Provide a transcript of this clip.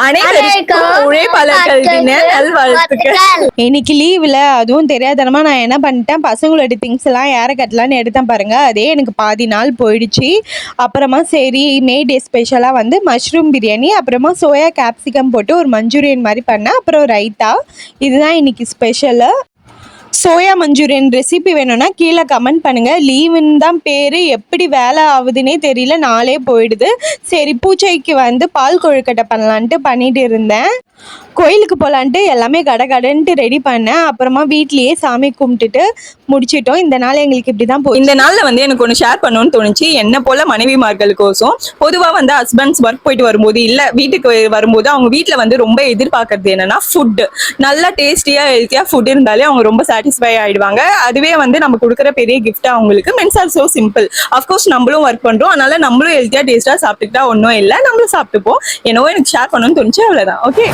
அனைவருக்கும் உழைப்பாளர்கள் தின நல்வாழ்த்துக்கள். இன்னைக்கு லீவ்ல அதுவும் தெரியாதனமா நான் என்ன பண்ணிட்டேன், பசங்களோட திங்ஸ் எல்லாம் யாரை கட்டலான்னு எடுத்தேன் பாருங்க. அதே எனக்கு பாதி நாள் போயிடுச்சு. அப்புறமா சரி மே டே ஸ்பெஷலாக வந்து மஷ்ரூம் பிரியாணி, அப்புறமா சோயா கேப்சிகம் போட்டு ஒரு மஞ்சூரியன் மாதிரி பண்ணேன். அப்புறம் ரைத்தா. இதுதான் இன்னைக்கு ஸ்பெஷலு. சோயா மஞ்சூரியன் ரெசிபி வேணும்னா கீழே கமெண்ட் பண்ணுங்கள். லீவுன்னு தான் பேர், எப்படி வேலை ஆகுதுன்னே தெரியல, நாளே போயிடுது. சரி பூஜைக்கு வந்து பால் கொழுக்கட்டை பண்ணலான்ட்டு பண்ணிட்டு இருந்தேன். கோயிலுக்கு போகலான்ட்டு எல்லாமே கடன்ட்டு ரெடி பண்ணேன். அப்புறமா வீட்லேயே சாமி கும்பிட்டுட்டு முடிச்சிட்டோம். இந்த நாள் எங்களுக்கு இப்படி தான் இந்த நாளில் வந்து எனக்கு ஒன்று ஷேர் பண்ணணும்னு தோணுச்சு. என்ன போல் மனைவிமார்களுக்கோசம் பொதுவாக வந்து ஹஸ்பண்ட்ஸ் ஒர்க் போயிட்டு வரும்போது இல்லை வீட்டுக்கு வரும்போது அவங்க வீட்டில் வந்து ரொம்ப எதிர்பார்க்கறது என்னன்னா ஃபுட்டு நல்லா டேஸ்டியாக ஹெல்த்தியாக ஃபுட் இருந்தாலே அவங்க ரொம்ப சாட்டிஸ்ஃபை ஆகிடுவாங்க. அதுவே வந்து நம்ம கொடுக்குற பெரிய கிஃப்ட்டாக அவங்களுக்கு. Men's are so simple. Of course நம்மளும் ஒர்க் பண்ணுறோம், அதனால நம்மளும் ஹெல்த்தியாக டேஸ்ட்டாக சாப்பிட்டுக்கிட்டா ஒன்றும் இல்லை, நம்மளும் சாப்பிட்டுப்போம். என்னவோ எனக்கு ஷேர் பண்ணணும்னு தோணுச்சு, அவ்வளோதான். ஓகே.